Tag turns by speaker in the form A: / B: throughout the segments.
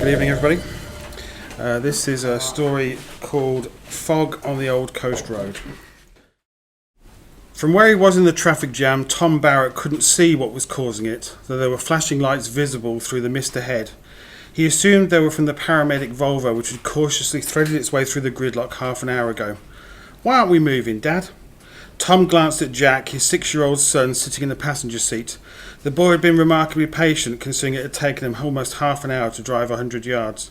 A: Good evening, everybody. This is a story called Fog on the Old Coast Road. From where he was in the traffic jam, Tom Barrett couldn't see what was causing it, though there were flashing lights visible through the mist ahead. He assumed they were from the paramedic Volvo, which had cautiously threaded its way through the gridlock half an hour ago. "Why aren't we moving, Dad?" Tom glanced at Jack, his 6-year-old son, sitting in the passenger seat. The boy had been remarkably patient, considering it had taken him almost half an hour to drive 100 yards.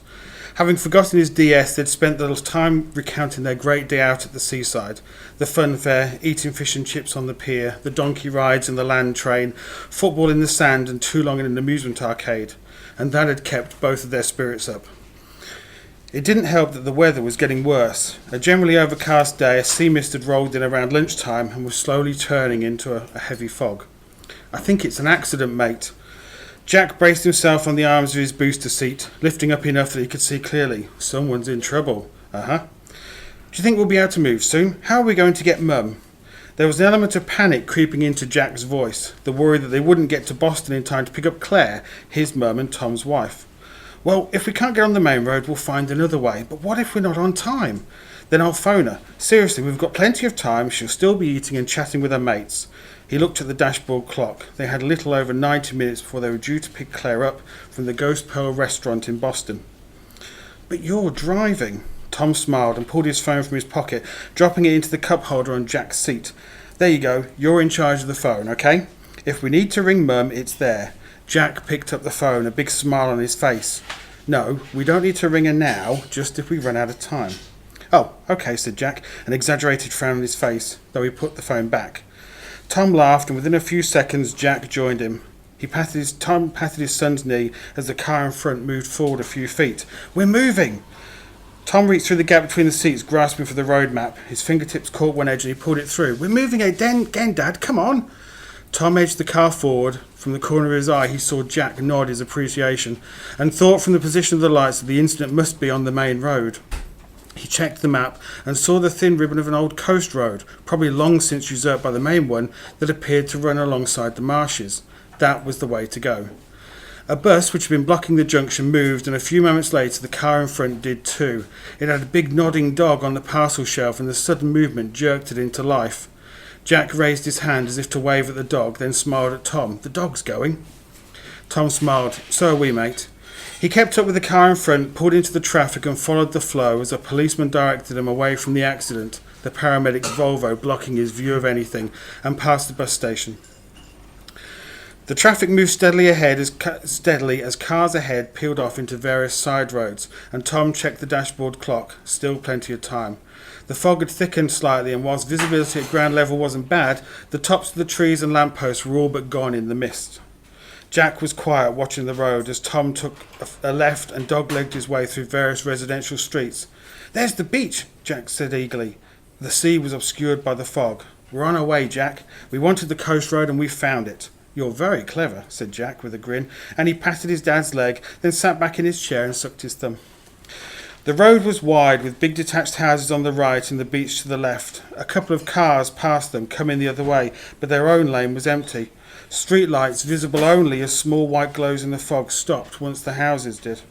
A: Having forgotten his DS, they'd spent the little time recounting their great day out at the seaside. The fun fair, eating fish and chips on the pier, the donkey rides and the land train, football in the sand and too long in an amusement arcade. And that had kept both of their spirits up. It didn't help that the weather was getting worse. A generally overcast day, a sea mist had rolled in around lunchtime and was slowly turning into a heavy fog. "I think it's an accident, mate." Jack braced himself on the arms of his booster seat, lifting up enough that he could see clearly. "Someone's in trouble." "Uh-huh. Do you think we'll be able to move soon? How are we going to get Mum?" There was an element of panic creeping into Jack's voice, the worry that they wouldn't get to Boston in time to pick up Claire, his mum and Tom's wife. "Well, if we can't get on the main road, we'll find another way. But what if we're not on time? Then I'll phone her. Seriously, we've got plenty of time. She'll still be eating and chatting with her mates." He looked at the dashboard clock. They had a little over 90 minutes before they were due to pick Claire up from the Ghost Pearl restaurant in Boston. "But you're driving." Tom smiled and pulled his phone from his pocket, dropping it into the cup holder on Jack's seat. "There you go. You're in charge of the phone, okay? If we need to ring Mum, it's there." Jack picked up the phone, a big smile on his face. "No, we don't need to ring her now, just if we run out of time." "Oh, okay," said Jack, an exaggerated frown on his face, though he put the phone back. Tom laughed, and within a few seconds Jack joined him. Tom patted his son's knee as the car in front moved forward a few feet. "We're moving!" Tom reached through the gap between the seats, grasping for the road map. His fingertips caught one edge and he pulled it through. "We're moving again, Dad, come on!" Tom edged the car forward. From the corner of his eye he saw Jack nod his appreciation, and thought from the position of the lights that the incident must be on the main road. He checked the map and saw the thin ribbon of an old coast road, probably long since usurped by the main one, that appeared to run alongside the marshes. That was the way to go. A bus which had been blocking the junction moved, and a few moments later the car in front did too. It had a big nodding dog on the parcel shelf, and the sudden movement jerked it into life. Jack raised his hand as if to wave at the dog, then smiled at Tom. "The dog's going." Tom smiled. "So are we, mate." He kept up with the car in front, pulled into the traffic and followed the flow as a policeman directed him away from the accident, the paramedic's Volvo blocking his view of anything, and past the bus station. The traffic moved steadily as cars ahead peeled off into various side roads, and Tom checked the dashboard clock. Still plenty of time. The fog had thickened slightly, and whilst visibility at ground level wasn't bad, the tops of the trees and lampposts were all but gone in the mist. Jack was quiet, watching the road as Tom took a left and dog-legged his way through various residential streets. "There's the beach," Jack said eagerly. The sea was obscured by the fog. "We're on our way, Jack. We wanted the coast road and we've found it." "You're very clever," said Jack with a grin, and he patted his dad's leg, then sat back in his chair and sucked his thumb. The road was wide, with big detached houses on the right and the beach to the left. A couple of cars passed them, coming the other way, but their own lane was empty. Street lights, visible only as small white glows in the fog, stopped once the houses did.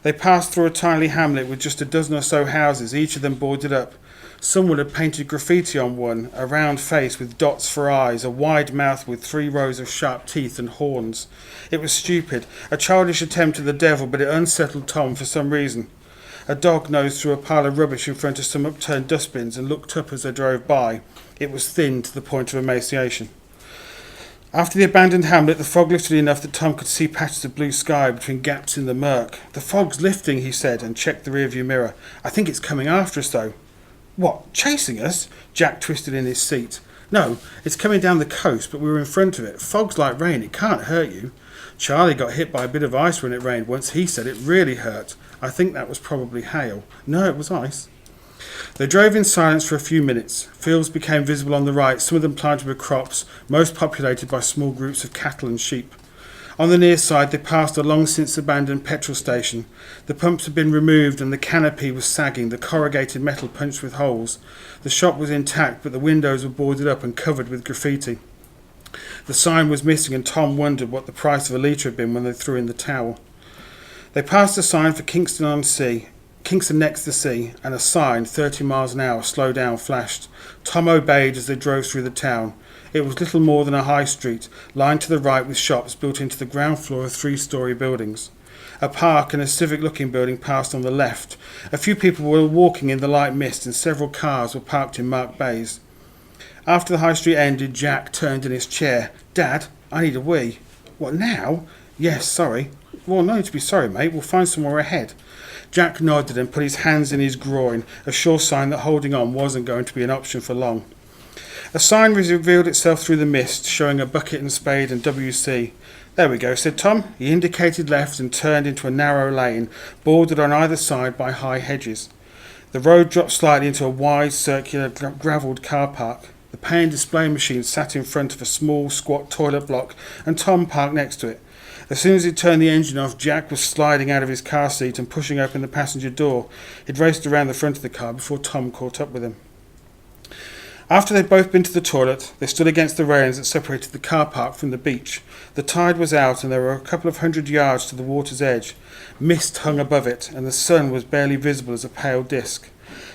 A: They passed through a tiny hamlet with just a dozen or so houses, each of them boarded up. Someone had painted graffiti on one, a round face with dots for eyes, a wide mouth with 3 rows of sharp teeth and horns. It was stupid, a childish attempt at the devil, but it unsettled Tom for some reason. A dog nosed through a pile of rubbish in front of some upturned dustbins and looked up as they drove by. It was thin to the point of emaciation. After the abandoned hamlet, the fog lifted enough that Tom could see patches of blue sky between gaps in the murk. "The fog's lifting," he said, and checked the rearview mirror. "I think it's coming after us, though." "What, chasing us?" Jack twisted in his seat. "No, it's coming down the coast, but we were in front of it. Fog's like rain, it can't hurt you. Charlie got hit by a bit of ice when it rained once. He said it really hurt. I think that was probably hail." "No, it was ice." They drove in silence for a few minutes. Fields became visible on the right, some of them planted with crops, most populated by small groups of cattle and sheep. On the near side they passed a long since abandoned petrol station. The pumps had been removed and the canopy was sagging, the corrugated metal punched with holes. The shop was intact, but the windows were boarded up and covered with graffiti. The sign was missing, and Tom wondered what the price of a litre had been when they threw in the towel. They passed a sign for Kingston next to sea, and a sign, 30 miles an hour, slow down, flashed. Tom obeyed as they drove through the town. It was little more than a high street, lined to the right with shops built into the ground floor of 3-storey buildings. A park and a civic-looking building passed on the left. A few people were walking in the light mist, and several cars were parked in marked bays. After the high street ended, Jack turned in his chair. "Dad, I need a wee." "What, now?" "Yes, sorry." "Well, no need to be sorry, mate. We'll find somewhere ahead." Jack nodded and put his hands in his groin, a sure sign that holding on wasn't going to be an option for long. A sign revealed itself through the mist, showing a bucket and spade and WC. "There we go," said Tom. He indicated left and turned into a narrow lane, bordered on either side by high hedges. The road dropped slightly into a wide, circular, gravelled car park. The pay and display machine sat in front of a small, squat toilet block, and Tom parked next to it. As soon as he turned the engine off, Jack was sliding out of his car seat and pushing open the passenger door. He'd raced around the front of the car before Tom caught up with him. After they'd both been to the toilet, they stood against the railings that separated the car park from the beach. The tide was out and they were a couple of 100 yards to the water's edge. Mist hung above it and the sun was barely visible as a pale disk.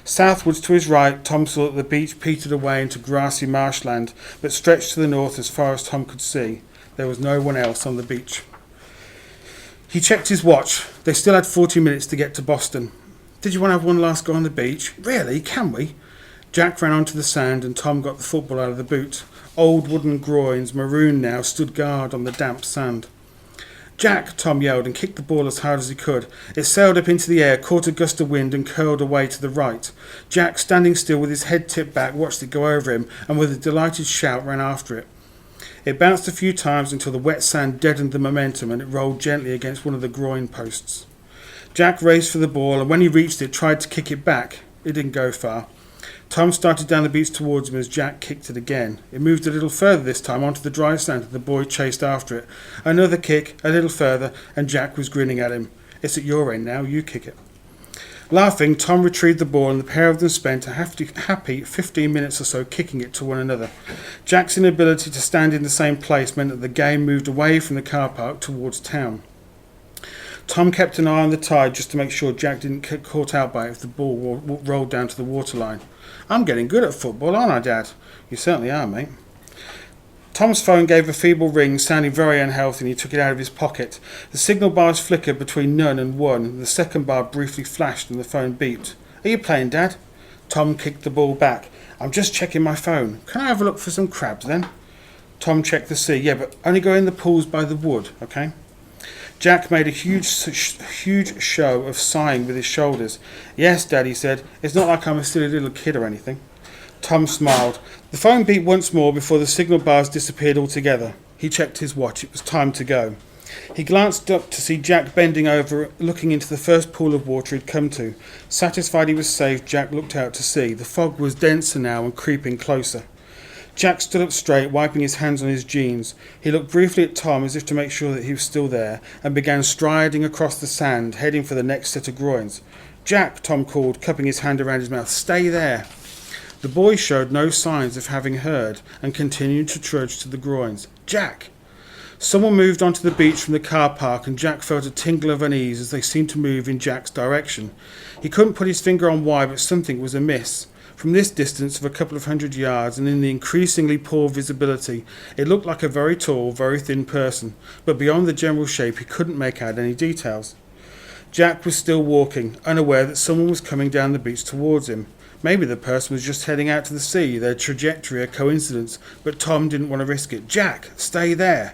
A: Southwards to his right, Tom saw that the beach petered away into grassy marshland, but stretched to the north as far as Tom could see. There was no one else on the beach. He checked his watch. They still had 40 minutes to get to Boston. "Did you want to have one last go on the beach?" "Really? Can we?" Jack ran onto the sand and Tom got the football out of the boot. Old wooden groins, maroon now, stood guard on the damp sand. "Jack!" Tom yelled and kicked the ball as hard as he could. It sailed up into the air, caught a gust of wind and curled away to the right. Jack, standing still with his head tipped back, watched it go over him and with a delighted shout ran after it. It bounced a few times until the wet sand deadened the momentum and it rolled gently against one of the groin posts. Jack raced for the ball and when he reached it tried to kick it back. It didn't go far. Tom started down the beach towards him as Jack kicked it again. It moved a little further this time onto the dry sand and the boy chased after it. Another kick, a little further, and Jack was grinning at him. "It's at your end now, you kick it." Laughing, Tom retrieved the ball and the pair of them spent a happy 15 minutes or so kicking it to one another. Jack's inability to stand in the same place meant that the game moved away from the car park towards town. Tom kept an eye on the tide just to make sure Jack didn't get caught out by it if the ball rolled down to the waterline. "I'm getting good at football, aren't I, Dad?" "You certainly are, mate." Tom's phone gave a feeble ring, sounding very unhealthy, and he took it out of his pocket. The signal bars flickered between none and one. The second bar briefly flashed and the phone beeped. "Are you playing, Dad?" Tom kicked the ball back. "I'm just checking my phone. Can I have a look for some crabs, then?" Tom checked the sea. "Yeah, but only go in the pools by the wood, okay?" Jack made a huge show of sighing with his shoulders. "Yes, Dad," he said. "It's not like I'm a silly little kid or anything." Tom smiled. The phone beeped once more before the signal bars disappeared altogether. He checked his watch. It was time to go. He glanced up to see Jack bending over, looking into the first pool of water he'd come to. Satisfied he was safe, Jack looked out to sea. The fog was denser now and creeping closer. Jack stood up straight, wiping his hands on his jeans. He looked briefly at Tom as if to make sure that he was still there, and began striding across the sand, heading for the next set of groins. "Jack," Tom called, cupping his hand around his mouth. "Stay there." The boy showed no signs of having heard, and continued to trudge to the groins. "Jack!" Someone moved onto the beach from the car park, and Jack felt a tingle of unease as they seemed to move in Jack's direction. He couldn't put his finger on why, but something was amiss. From this distance of a couple of 100 yards, and in the increasingly poor visibility, it looked like a very tall, very thin person, but beyond the general shape he couldn't make out any details. Jack was still walking, unaware that someone was coming down the beach towards him. Maybe the person was just heading out to the sea, their trajectory a coincidence, but Tom didn't want to risk it. "Jack, stay there!"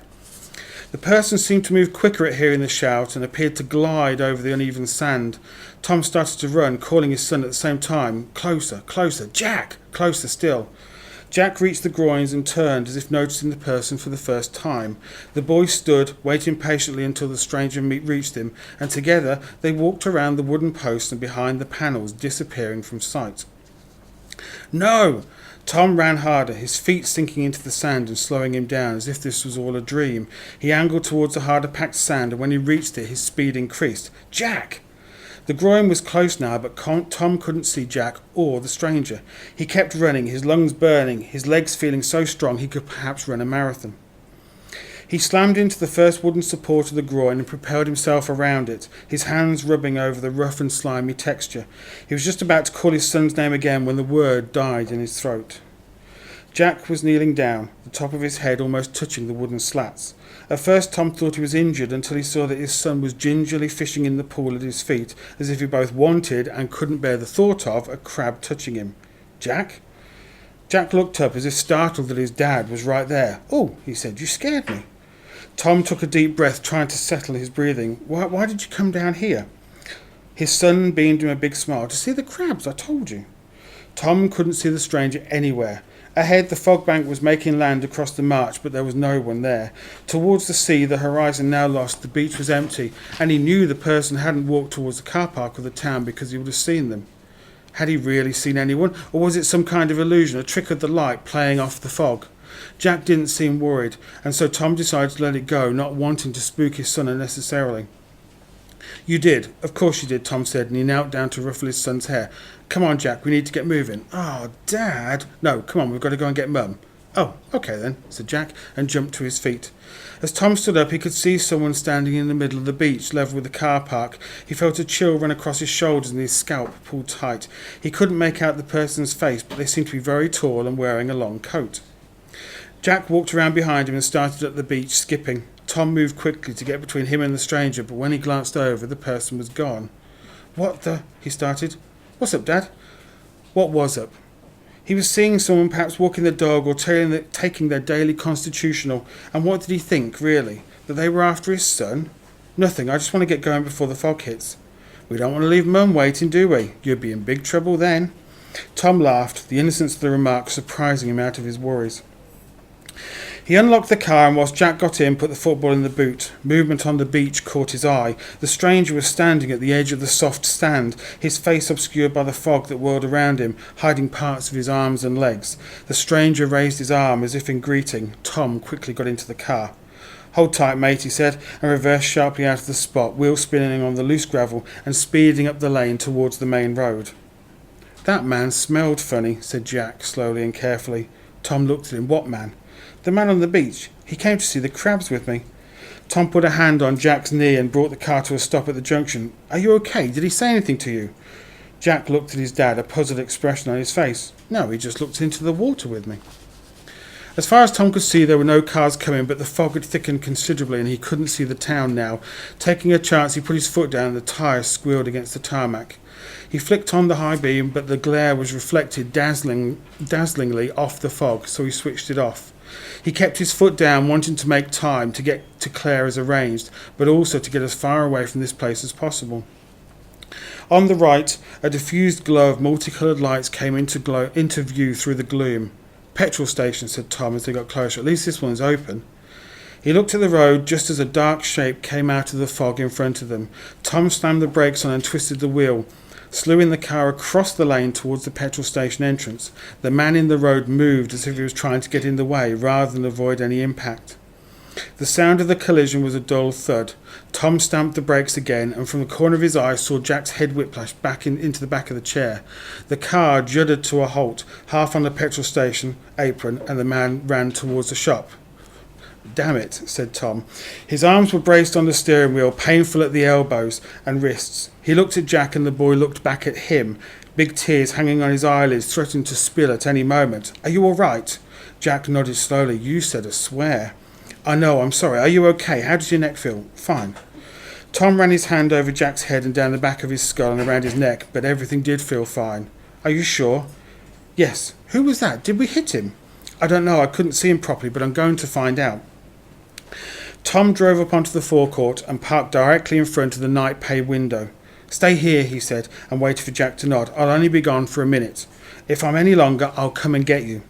A: The person seemed to move quicker at hearing the shout and appeared to glide over the uneven sand. Tom started to run, calling his son at the same time. "Closer, closer, Jack!" Closer still. Jack reached the groins and turned as if noticing the person for the first time. The boy stood, waiting patiently until the stranger reached him, and together they walked around the wooden posts and behind the panels, disappearing from sight. "No!" Tom ran harder, his feet sinking into the sand and slowing him down, as if this was all a dream. He angled towards the harder packed sand, and when he reached it, his speed increased. "Jack!" The groin was close now, but Tom couldn't see Jack or the stranger. He kept running, his lungs burning, his legs feeling so strong he could perhaps run a marathon. He slammed into the first wooden support of the groin and propelled himself around it, his hands rubbing over the rough and slimy texture. He was just about to call his son's name again when the word died in his throat. Jack was kneeling down, the top of his head almost touching the wooden slats. At first Tom thought he was injured until he saw that his son was gingerly fishing in the pool at his feet, as if he both wanted and couldn't bear the thought of a crab touching him. Jack? Jack looked up as if startled that his dad was right there. "Oh," he said, "you scared me." Tom took a deep breath, trying to settle his breathing. Why did you come down here?" His son beamed him a big smile. "To see the crabs, I told you." Tom couldn't see the stranger anywhere. Ahead, the fog bank was making land across the marsh, but there was no one there. Towards the sea, the horizon now lost, the beach was empty, and he knew the person hadn't walked towards the car park of the town because he would have seen them. Had he really seen anyone, or was it some kind of illusion, a trick of the light playing off the fog? Jack didn't seem worried, and so Tom decided to let it go, not wanting to spook his son unnecessarily. "You did. Of course you did," Tom said, and he knelt down to ruffle his son's hair. "Come on, Jack, we need to get moving." "Oh, Dad." "No, come on, we've got to go and get Mum." "Oh, okay then," said Jack, and jumped to his feet. As Tom stood up, he could see someone standing in the middle of the beach, level with the car park. He felt a chill run across his shoulders and his scalp pulled tight. He couldn't make out the person's face, but they seemed to be very tall and wearing a long coat. Jack walked around behind him and started up the beach, skipping. Tom moved quickly to get between him and the stranger, but when he glanced over, the person was gone. "What the—" he started. "What's up, Dad?" What was up? He was seeing someone perhaps walking the dog or taking their daily constitutional, and what did he think, really? That they were after his son? "Nothing, I just want to get going before the fog hits." "We don't want to leave Mum waiting, do we? You'd be in big trouble then." Tom laughed, the innocence of the remark surprising him out of his worries. He unlocked the car, and whilst Jack got in, put the football in the boot. Movement on the beach caught his eye. The stranger was standing at the edge of the soft sand, his face obscured by the fog that whirled around him, hiding parts of his arms and legs. The stranger raised his arm as if in greeting. Tom quickly got into the car. "Hold tight, mate," he said, and reversed sharply out of the spot, wheel spinning on the loose gravel and speeding up the lane towards the main road. "That man smelled funny," said Jack, slowly and carefully. Tom looked at him. "What man?" "The man on the beach. He came to see the crabs with me." Tom put a hand on Jack's knee and brought the car to a stop at the junction. "Are you okay? Did he say anything to you?" Jack looked at his dad, a puzzled expression on his face. "No, he just looked into the water with me." As far as Tom could see, there were no cars coming, but the fog had thickened considerably and he couldn't see the town now. Taking a chance, he put his foot down and the tyres squealed against the tarmac. He flicked on the high beam, but the glare was reflected dazzlingly off the fog, so he switched it off. He kept his foot down, wanting to make time to get to Claire as arranged, but also to get as far away from this place as possible. On the right, a diffused glow of multicoloured lights came into view through the gloom. "Petrol station," said Tom as they got closer. "At least this one's open." He looked at the road just as a dark shape came out of the fog in front of them. Tom slammed the brakes on and twisted the wheel, slewing the car across the lane towards the petrol station entrance. The man in the road moved as if he was trying to get in the way rather than avoid any impact. The sound of the collision was a dull thud. Tom stamped the brakes again, and from the corner of his eye saw Jack's head whiplash back into the back of the chair. The car juddered to a halt, half on the petrol station apron, and the man ran towards the shop. "Damn it," said Tom. His arms were braced on the steering wheel, painful at the elbows and wrists. He looked at Jack and the boy looked back at him, big tears hanging on his eyelids, threatening to spill at any moment. "Are you all right?" Jack nodded slowly. "You said a swear." "I know, I'm sorry. Are you okay? How does your neck feel?" "Fine." Tom ran his hand over Jack's head and down the back of his skull and around his neck, but everything did feel fine. "Are you sure?" "Yes." "Who was that? Did we hit him?" "I don't know. I couldn't see him properly, but I'm going to find out." Tom drove up onto the forecourt and parked directly in front of the night pay window. "Stay here," he said, and waited for Jack to nod. "I'll only be gone for a minute. If I'm any longer, I'll come and get you."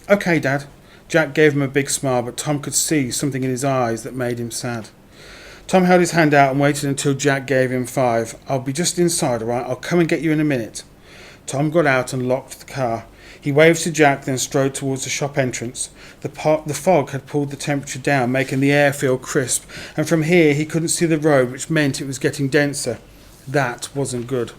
A: "Okay, Dad." Jack gave him a big smile, but Tom could see something in his eyes that made him sad. Tom held his hand out and waited until Jack gave him 5. "I'll be just inside, all right? I'll come and get you in a minute." Tom got out and locked the car. He waved to Jack, then strode towards the shop entrance. The fog had pulled the temperature down, making the air feel crisp, and from here he couldn't see the road, which meant it was getting denser. That wasn't good.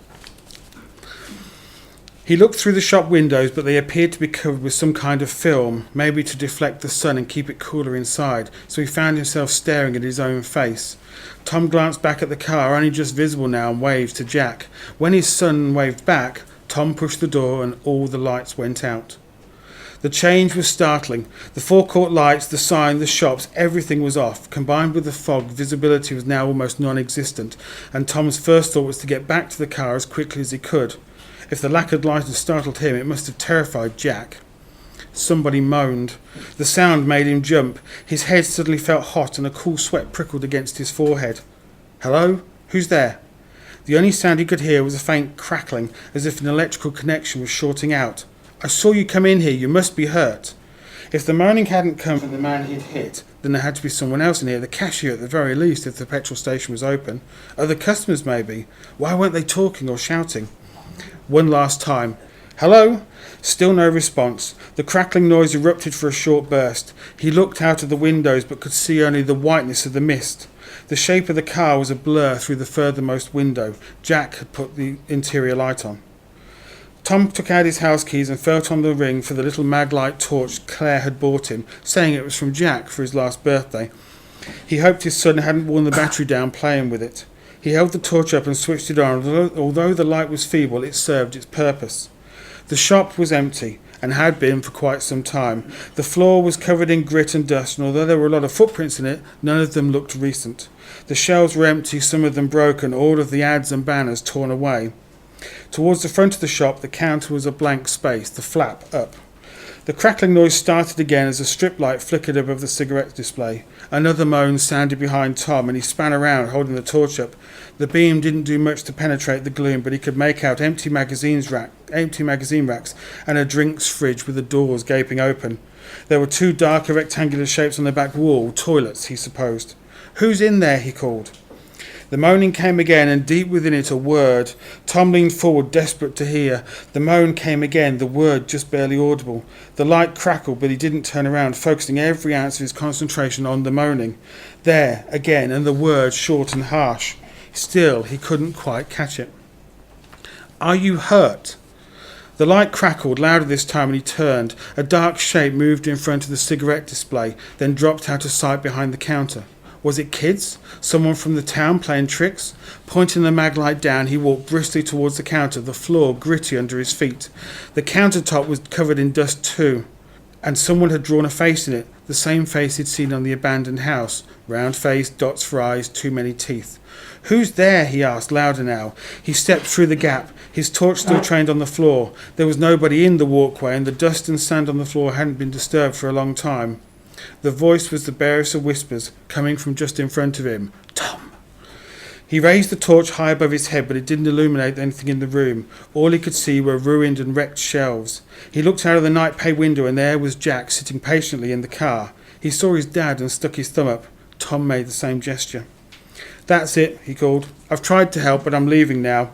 A: He looked through the shop windows, but they appeared to be covered with some kind of film, maybe to deflect the sun and keep it cooler inside, so he found himself staring at his own face. Tom glanced back at the car, only just visible now, and waved to Jack. When his son waved back, Tom pushed the door and all the lights went out. The change was startling. The forecourt lights, the sign, the shops, everything was off. Combined with the fog, visibility was now almost non-existent, and Tom's first thought was to get back to the car as quickly as he could. If the lack of light had startled him, it must have terrified Jack. Somebody moaned. The sound made him jump. His head suddenly felt hot and a cool sweat prickled against his forehead. Hello? Who's there? The only sound he could hear was a faint crackling, as if an electrical connection was shorting out. I saw you come in here. You must be hurt. If the moaning hadn't come from the man he'd hit, then there had to be someone else in here, the cashier at the very least, if the petrol station was open. Other customers, maybe. Why weren't they talking or shouting? One last time. Hello? Still no response. The crackling noise erupted for a short burst. He looked out of the windows but could see only the whiteness of the mist. The shape of the car was a blur through the furthermost window. Jack had put the interior light on. Tom took out his house keys and felt on the ring for the little mag-light torch Claire had bought him, saying it was from Jack for his last birthday. He hoped his son hadn't worn the battery down playing with it. He held the torch up and switched it on. Although the light was feeble, it served its purpose. The shop was empty, and had been for quite some time. The floor was covered in grit and dust, and although there were a lot of footprints in it, none of them looked recent. The shelves were empty, some of them broken, all of the ads and banners torn away. Towards the front of the shop, the counter was a blank space, the flap up. The crackling noise started again as a strip light flickered above the cigarette display. Another moan sounded behind Tom, and he span around, holding the torch up. The beam didn't do much to penetrate the gloom, but he could make out empty magazine racks and a drinks fridge with the doors gaping open. There were two darker rectangular shapes on the back wall, toilets, he supposed. Who's in there? He called. The moaning came again, and deep within it a word. Tom leaned forward, desperate to hear. The moan came again, the word just barely audible. The light crackled, but he didn't turn around, focusing every ounce of his concentration on the moaning. There, again, and the word short and harsh. Still, he couldn't quite catch it. Are you hurt? The light crackled louder this time, and he turned. A dark shape moved in front of the cigarette display, then dropped out of sight behind the counter. Was it kids? Someone from the town playing tricks? Pointing the mag light down, he walked briskly towards the counter, the floor gritty under his feet. The countertop was covered in dust too, and someone had drawn a face in it, the same face he'd seen on the abandoned house. Round face, dots for eyes, too many teeth. Who's there? He asked, louder now. He stepped through the gap, his torch still trained on the floor. There was nobody in the walkway, and the dust and sand on the floor hadn't been disturbed for a long time. The voice was the barest of whispers, coming from just in front of him. Tom! He raised the torch high above his head, but it didn't illuminate anything in the room. All he could see were ruined and wrecked shelves. He looked out of the night pay window, and there was Jack sitting patiently in the car. He saw his dad and stuck his thumb up. Tom made the same gesture. That's it, he called. I've tried to help, but I'm leaving now.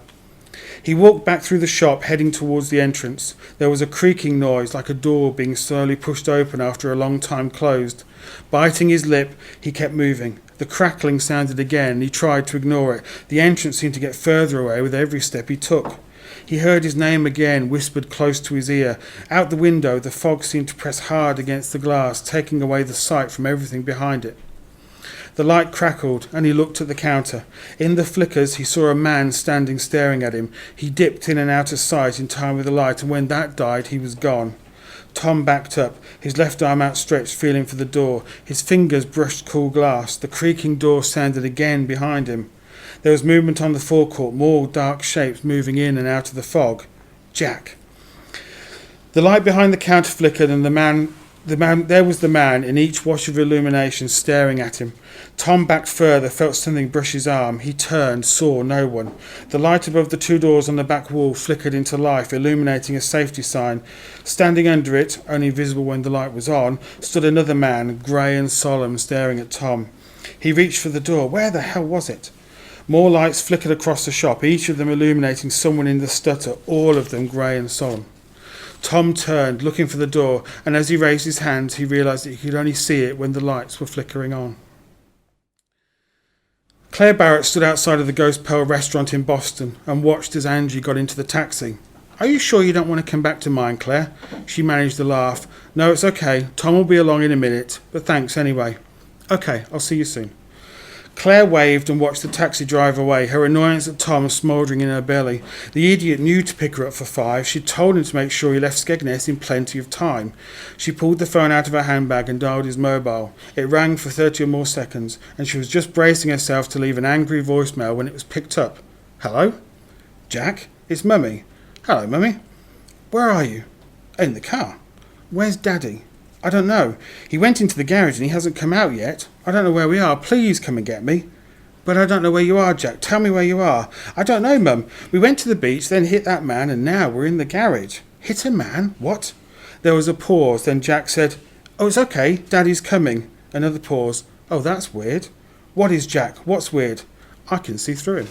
A: He walked back through the shop, heading towards the entrance. There was a creaking noise, like a door being slowly pushed open after a long time closed. Biting his lip, he kept moving. The crackling sounded again, and he tried to ignore it. The entrance seemed to get further away with every step he took. He heard his name again, whispered close to his ear. Out the window, the fog seemed to press hard against the glass, taking away the sight from everything behind it. The light crackled, and he looked at the counter. In the flickers, he saw a man standing staring at him. He dipped in and out of sight in time with the light, and when that died, he was gone. Tom backed up, his left arm outstretched, feeling for the door. His fingers brushed cool glass. The creaking door sounded again behind him. There was movement on the forecourt, more dark shapes moving in and out of the fog. Jack. The light behind the counter flickered, and there was the man in each wash of illumination staring at him. Tom backed further, felt something brush his arm. He turned, saw no one. The light above the two doors on the back wall flickered into life, illuminating a safety sign. Standing under it, only visible when the light was on, stood another man, grey and solemn, staring at Tom. He reached for the door. Where the hell was it? More lights flickered across the shop, each of them illuminating someone in the stutter, all of them grey and solemn. Tom turned, looking for the door, and as he raised his hands, he realised that he could only see it when the lights were flickering on. Claire Barrett stood outside of the Ghost Pearl restaurant in Boston and watched as Angie got into the taxi. Are you sure you don't want to come back to mine, Claire? She managed to laugh. No, it's okay. Tom will be along in a minute, but thanks anyway. Okay, I'll see you soon. Claire waved and watched the taxi drive away, her annoyance at Tom smouldering in her belly. The idiot knew to pick her up for 5. She'd told him to make sure he left Skegness in plenty of time. She pulled the phone out of her handbag and dialed his mobile. It rang for 30 or more seconds, and she was just bracing herself to leave an angry voicemail when it was picked up. Hello? Jack? It's Mummy. Hello, Mummy. Where are you? In the car. Where's Daddy? I don't know. He went into the garage and he hasn't come out yet. I don't know where we are. Please come and get me. But I don't know where you are, Jack. Tell me where you are. I don't know, Mum. We went to the beach, then hit that man, and now we're in the garage. Hit a man? What? There was a pause. Then Jack said, Oh, it's okay. Daddy's coming. Another pause. Oh, that's weird. What is, Jack? What's weird? I can see through him.